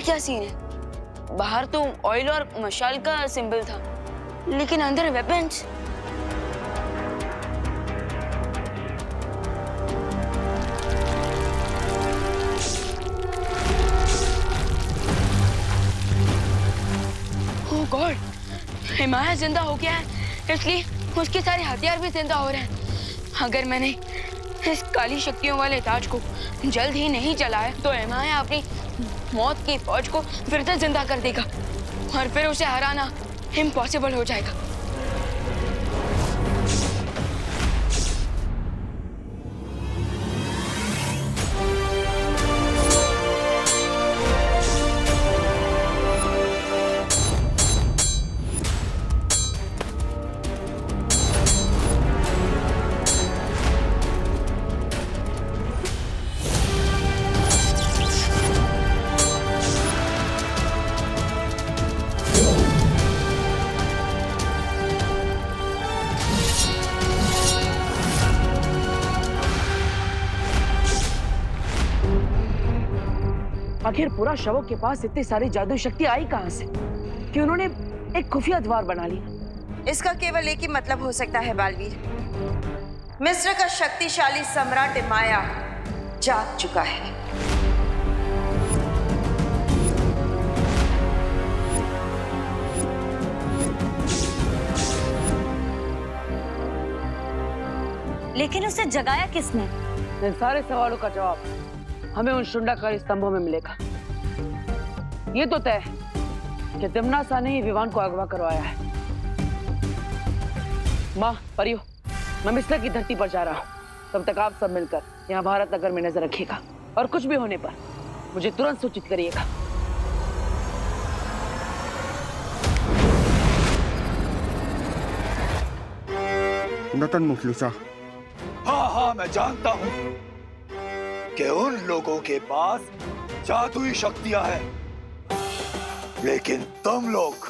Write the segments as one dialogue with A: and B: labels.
A: क्या सीन है? बाहर तो ऑयल और मशाल का सिंबल था, लेकिन अंदर वेपन्स। ओह गॉड, हिमाया जिंदा हो गया है, इसलिए उसके सारे हथियार भी जिंदा हो रहे हैं। अगर मैंने इस काली शक्तियों वाले ताज को जल्द ही नहीं जलाया तो हिमाया अपनी मौत की फौज को फिर से जिंदा कर देगा और फिर उसे हराना इम्पॉसिबल हो जाएगा।
B: आखिर पूरा शवों के पास इतनी सारी जादू शक्ति आई कहां से कि उन्होंने एक खुफिया द्वार बना लिया?
C: इसका केवल एक ही मतलब हो सकता है बालवीर। मिस्र का शक्तिशाली सम्राट हिमाया जाग चुका है।
D: लेकिन उसे जगाया किसने?
B: इन सारे सवालों का जवाब हमें उन शुंडाकारी स्तंभों में मिलेगा। ये तो तय है कि तिम्नासा ने ही विवान को अगवा करवाया है। माँ, परियो, मैं मिस्र की धरती पर जा रहा हूँ। तब तक आप सब मिलकर यहाँ भारत नगर में नजर रखिएगा और कुछ भी होने पर मुझे तुरंत सूचित करिएगा।
E: नतन मुखलिसा।
F: हाँ, मैं जानता हूँ कि उन लोगों के पास जादुई शक्तियां हैं, लेकिन तुम लोग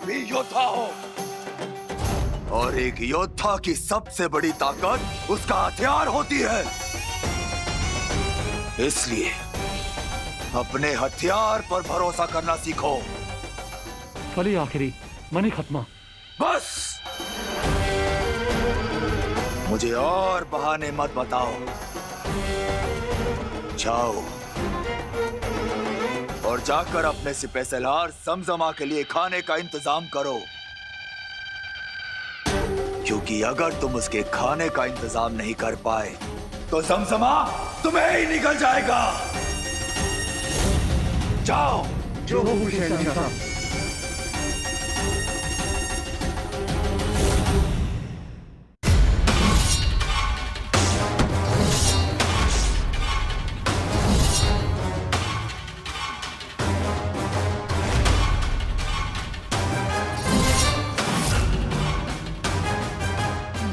F: भी योद्धा हो, और एक योद्धा की सबसे बड़ी ताकत उसका हथियार होती है। इसलिए अपने हथियार पर भरोसा करना सीखो।
G: फली आखिरी मनी खत्मा।
F: बस मुझे और बहाने मत बताओ। जाओ और जाकर अपने सिपहसालार समजमा के लिए खाने का इंतजाम करो, क्योंकि अगर तुम उसके खाने का इंतजाम नहीं कर पाए तो समजमा तुम्हें ही निकल जाएगा। जाओ।
E: जो हुसैन शाह।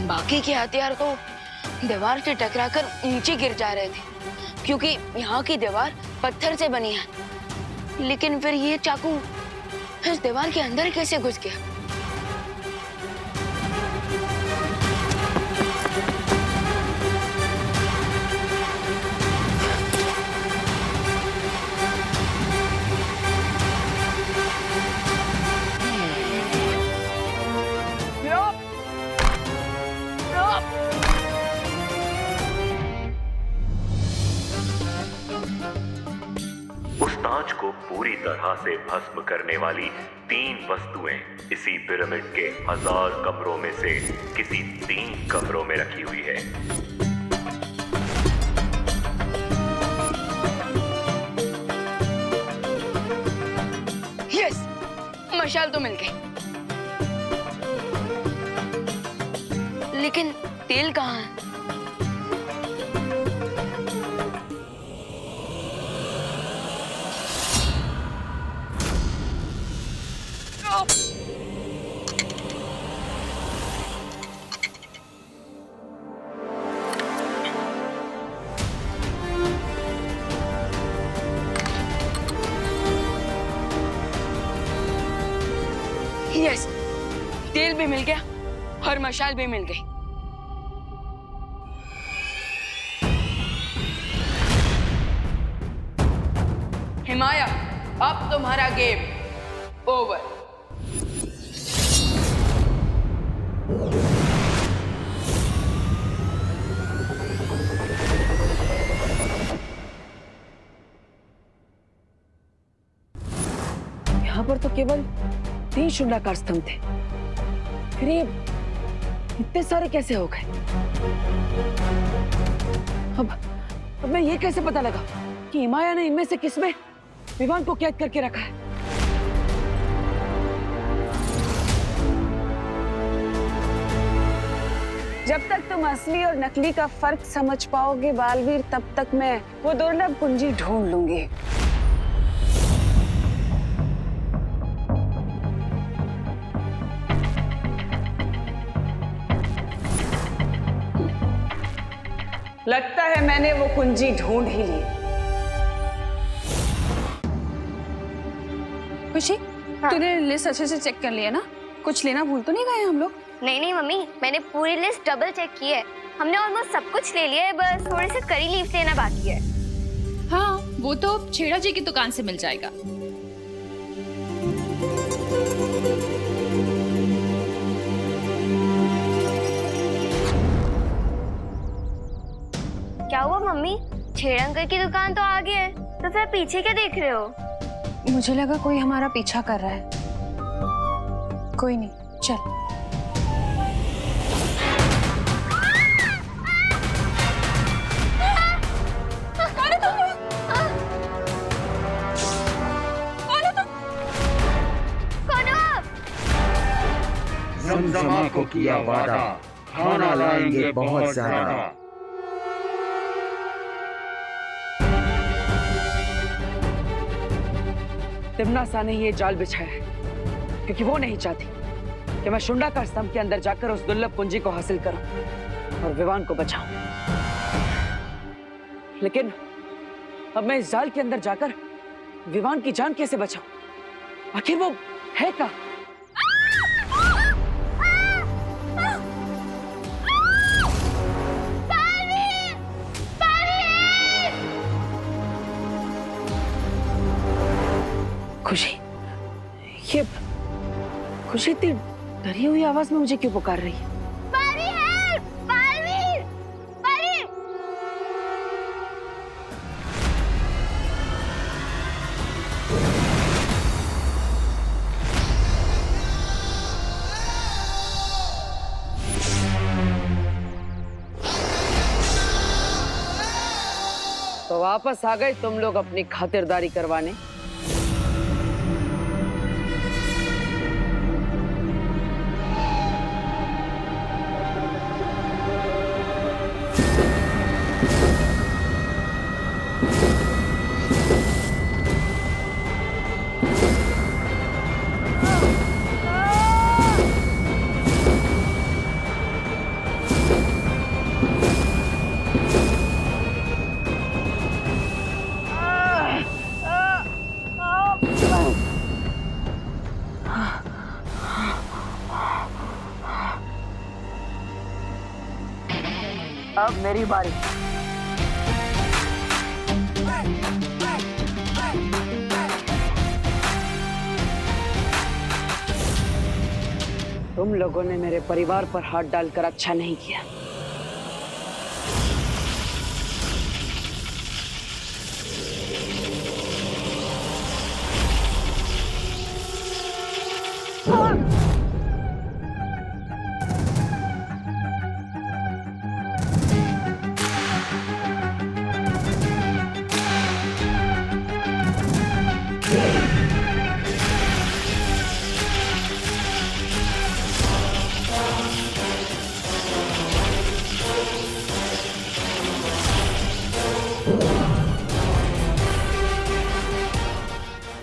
A: बाकी के हथियार तो दीवार से टकराकर नीचे गिर जा रहे थे, क्योंकि यहाँ की दीवार पत्थर से बनी है। लेकिन फिर ये चाकू इस दीवार के अंदर कैसे घुस गया?
H: उस ताज को पूरी तरह से भस्म करने वाली 3 वस्तुएं इसी पिरामिड के 1000 कमरों में से किसी 3 कमरों में रखी हुई है।
A: यस, मशाल तो मिल गई, लेकिन तेल कहाँ है? यस, तेल भी मिल गया और मशाल भी मिल गई।
B: हिमाया, अब तुम्हारा गेम ओवर। यहाँ पर तो केवल 3 शून्याकार स्तंभ थे, फिर ये इतने सारे कैसे हो गए? अब मैं ये कैसे पता लगा कि हिमाया ने इनमें से किसमें विवान को कैद करके रखा है?
I: जब तक तुम असली और नकली का फर्क समझ पाओगे बालवीर, तब तक मैं वो दुर्लभ कुंजी ढूंढ लूंगी। लगता है मैंने वो कुंजी ढूंढ ही ली।
J: खुशी, तूने लिस्ट अच्छे से चेक कर लिया ना? कुछ लेना भूल तो नहीं गए हम लोग?
K: नहीं नहीं मम्मी, मैंने पूरी लिस्ट डबल चेक की है। हमने ऑलमोस्ट सब कुछ ले लिया है, बस थोड़े से करी लीव्स लेना बाकी है।
J: हाँ, वो तो छेड़ा जी की दुकान से मिल जाएगा।
K: क्या हुआ मम्मी? छेड़ अंकल की दुकान तो आगे है, तो फिर पीछे क्या देख रहे हो?
J: मुझे लगा कोई हमारा पीछा कर रहा है। कोई नहीं, चल।
E: जमजमा को किया वादा, खाना लाएंगे बहुत ज्यादा।
B: तिम्नासा ने ये जाल बिछाया है क्योंकि वो नहीं चाहती कि मैं शुंडाकार स्तंभ के अंदर जाकर उस दुर्लभ कुंजी को हासिल करूं और विवान को बचाऊं। लेकिन अब मैं इस जाल के अंदर जाकर विवान की जान कैसे बचाऊं? आखिर वो है कहाँ? खुशी, ये खुशी इतनी डरी हुई आवाज में मुझे क्यों पुकार रही है? तो वापस आ गए तुम लोग अपनी खातिरदारी करवाने। अब मेरी बारी। तुम लोगों ने मेरे परिवार पर हाथ डालकर अच्छा नहीं किया।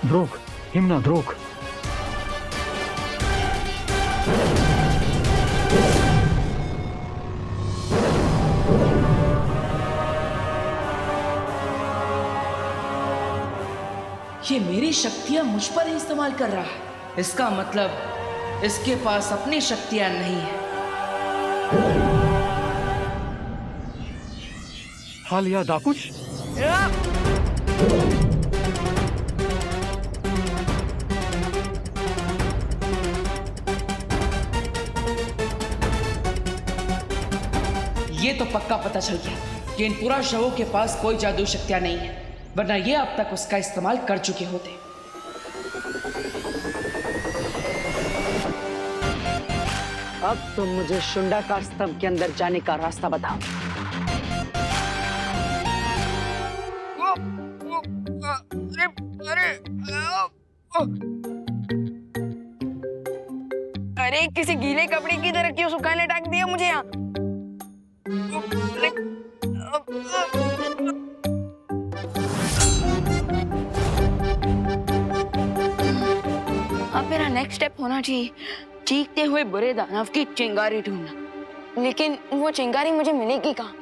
G: द्रोक, हिमना द्रोक।
B: ये मेरी शक्तियां मुझ पर ही इस्तेमाल कर रहा है। इसका मतलब इसके पास अपनी शक्तियां नहीं है।
G: हालिया दाकुश।
B: ये तो पक्का पता चल गया कि इन पूरा शवों के पास कोई जादू शक्तियां नहीं है, वरना ये अब तक उसका इस्तेमाल कर चुके होते। अब तुम मुझे शुंडाकार स्तंभ के अंदर जाने का रास्ता बताओ।
A: अरे किसी गीले कपड़े की तरह क्यों सुखाने टांग दिया मुझे यहाँ? अब मेरा नेक्स्ट स्टेप होना चाहिए चीखते हुए बुरे दानव की चिंगारी ढूंढना। लेकिन वो चिंगारी मुझे मिलेगी कहाँ?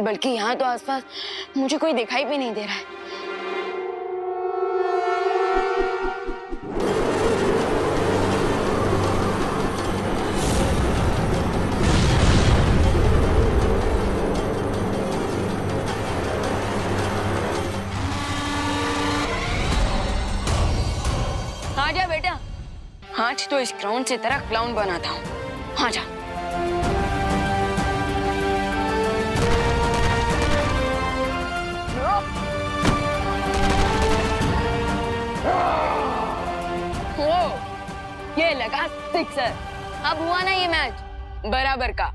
A: बल्कि यहाँ तो आसपास मुझे कोई दिखाई भी नहीं दे रहा है। आजा बेटा, आज तो इस क्राउन से तेरा क्लाउन बनाता हूँ। आजा। ओ, ये लगा सिक्सर। अब हुआ ना ये मैच बराबर का।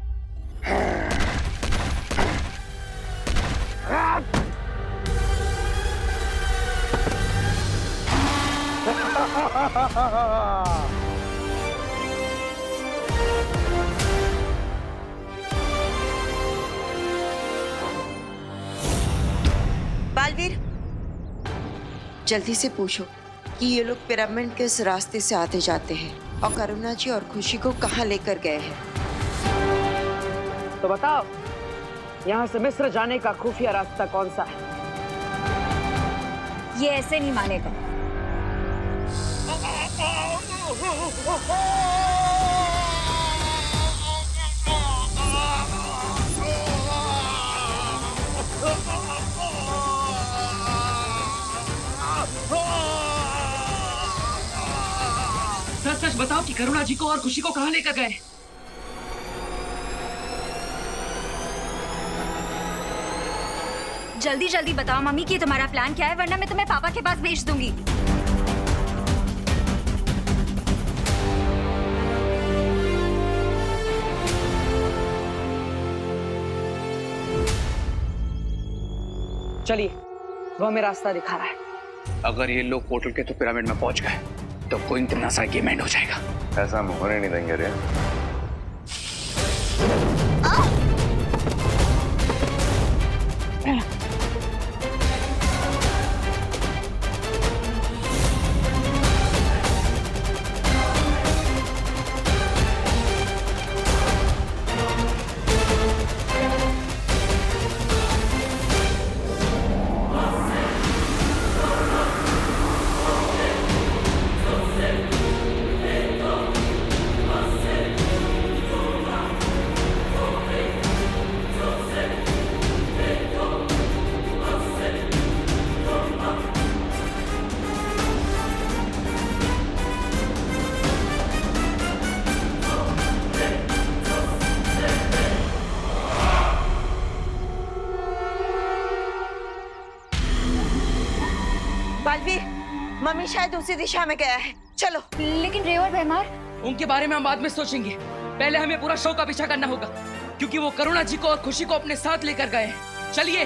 C: बालवीर, जल्दी से पूछो कि ये लोग पिरामिड किस रास्ते से आते जाते हैं और करुणा जी और खुशी को कहाँ लेकर गए हैं।
B: तो बताओ, यहाँ से मिस्र जाने का खुफिया रास्ता कौन सा है?
D: ये ऐसे नहीं मानेगा।
B: सच सच बताओ कि करुणा जी को और खुशी को कहाँ लेकर गए?
D: जल्दी जल्दी बताओ मम्मी कि तुम्हारा प्लान क्या है, वरना मैं तुम्हें पापा के पास भेज दूंगी।
B: चलिए, वो हमें रास्ता दिखा रहा है।
L: अगर ये लोग पोर्टल के तो पिरामिड में पहुंच गए तो कोई इतना सा गेम एंड हो जाएगा।
H: ऐसा हम होने नहीं देंगे रे।
C: बालवीर, मम्मी शायद उसी दिशा में गया है। चलो।
D: लेकिन रे और भैमार,
B: उनके बारे में हम बाद में सोचेंगे। पहले हमें पूरा शो का पीछा करना होगा, क्योंकि वो करुणा जी को और खुशी को अपने साथ लेकर गए हैं। चलिए।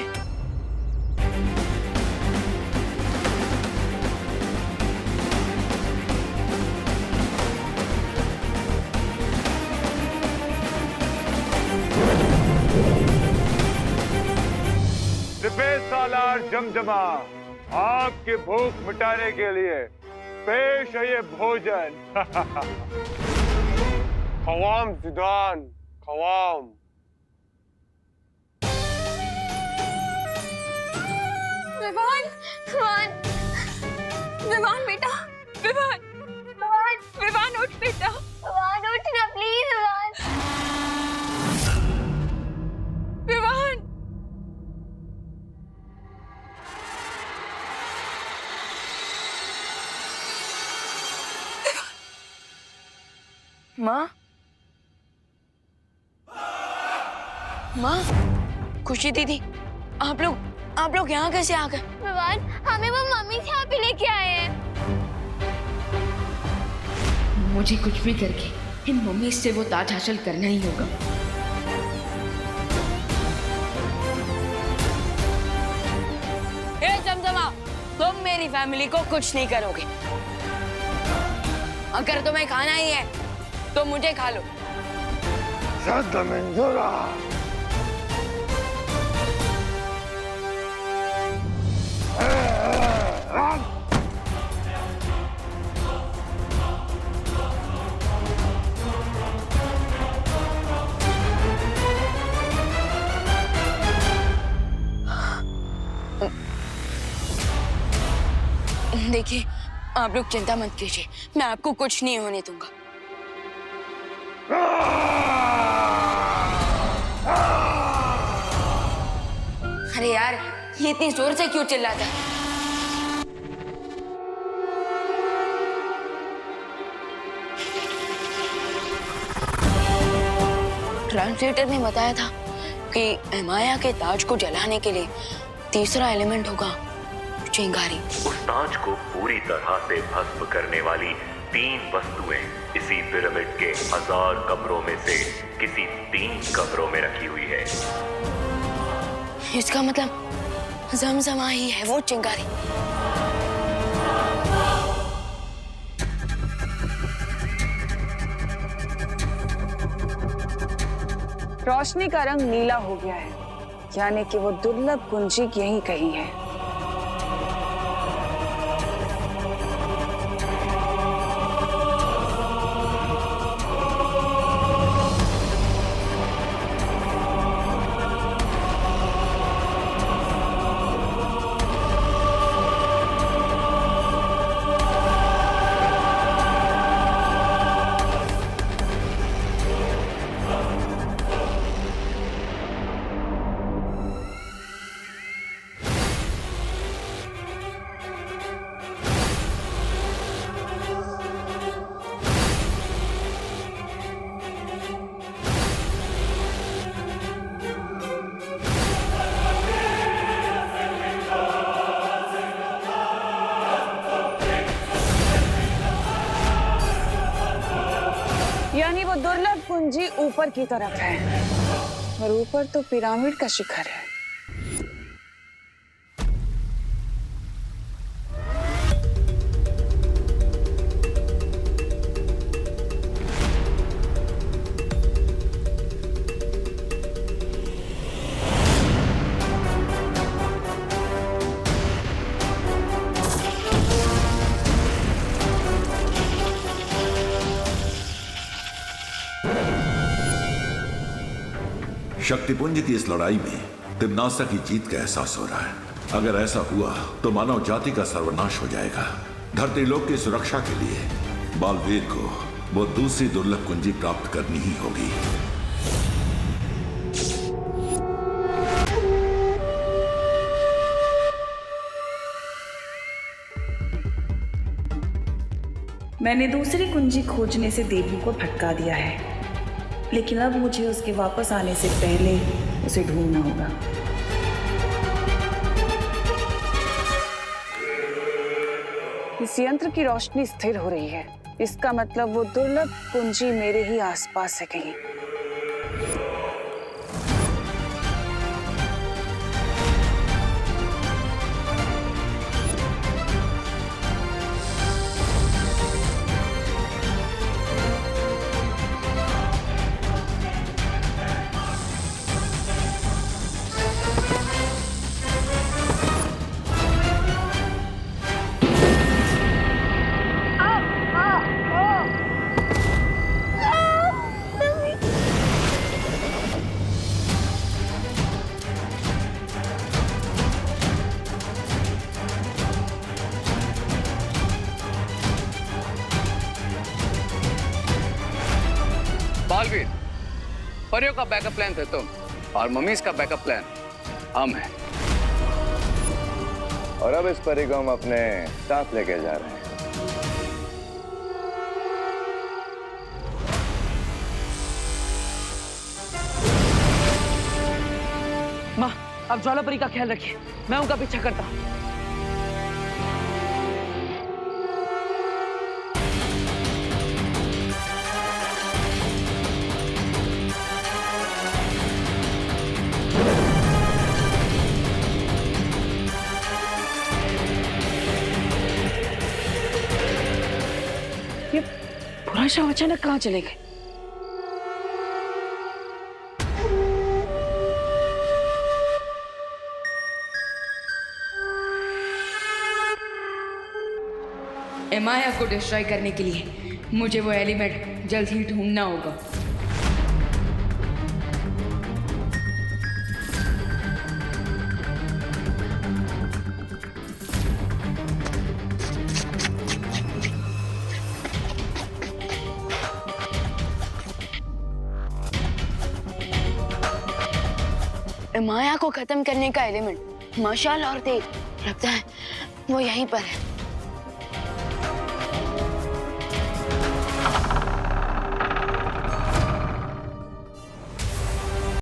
M: सालार जमजमा, आपकी भूख मिटाने के लिए पेश है ये भोजन। खवाम जिदान, खवाम।
A: विवान, विवान, विवान बेटा, विवान, विवान, विवान उठ बेटा,
K: विवान उठ ना प्लीज विवान।
A: विवान। माँ, माँ, खुशी दीदी, आप लोग यहाँ कैसे आ गए?
K: विवान, हमें वो मम्मी से यहाँ पे लेके आए हैं।
A: मुझे कुछ भी करके इन मम्मी से वो ताज हासिल करना ही होगा। ए जमजमा, तुम मेरी फैमिली को कुछ नहीं करोगे। अगर तुम्हें खाना ही है तो मुझे खा लो।
M: मंजूरा।
A: देखिए, आप लोग चिंता मत कीजिए, मैं आपको कुछ नहीं होने दूंगा। अरे यार, ये इतनी जोर से क्यों चिल्लाता है? ट्रांसलेटर ने बताया था कि एमाया के ताज को जलाने के लिए तीसरा एलिमेंट होगा चिंगारी।
H: उस ताज को पूरी तरह से भस्म करने वाली 3 वस्तुएं इसी पिरामिड के 1000 कमरों में से किसी 3 कमरों में रखी हुई है।
A: इसका मतलब जमजमा ही है वो चिंगारी।
I: रोशनी का रंग नीला हो गया है, यानी कि वो दुर्लभ कुंजी यहीं कहीं है। यानी वो दुर्लभ कुंजी ऊपर की तरफ है और ऊपर तो पिरामिड का शिखर है।
N: शक्तिपुंज की इस लड़ाई में तिम्नासा की जीत का एहसास हो रहा है। अगर ऐसा हुआ तो मानव जाति का सर्वनाश हो जाएगा। धरती लोक की सुरक्षा के लिए बालवीर को वो दूसरी दुर्लभ कुंजी प्राप्त करनी ही होगी।
O: मैंने दूसरी कुंजी खोजने से देवू को भटका दिया है, लेकिन अब मुझे उसके वापस आने से पहले उसे ढूंढना होगा।
I: इस यंत्र की रोशनी स्थिर हो रही है, इसका मतलब वो दुर्लभ कुंजी मेरे ही आसपास है कहीं।
L: बालवीर, परियों का बैकअप प्लान थे तुम और मम्मीज का बैकअप प्लान हम हैं।
M: और अब इस परी को हम अपने साथ लेके जा रहे हैं।
B: माँ, आप ज्वालापरी का ख्याल रखिए, मैं उनका पीछा करता हूँ। ये पूरा शव अचानक कहाँ चले गए?
A: एमाया को डिस्ट्रॉय करने के लिए मुझे वो एलिमेंट जल्द ही ढूंढना होगा। एमाया को खत्म करने का एलिमेंट मशाल और तेज, लगता है वो यहीं पर है।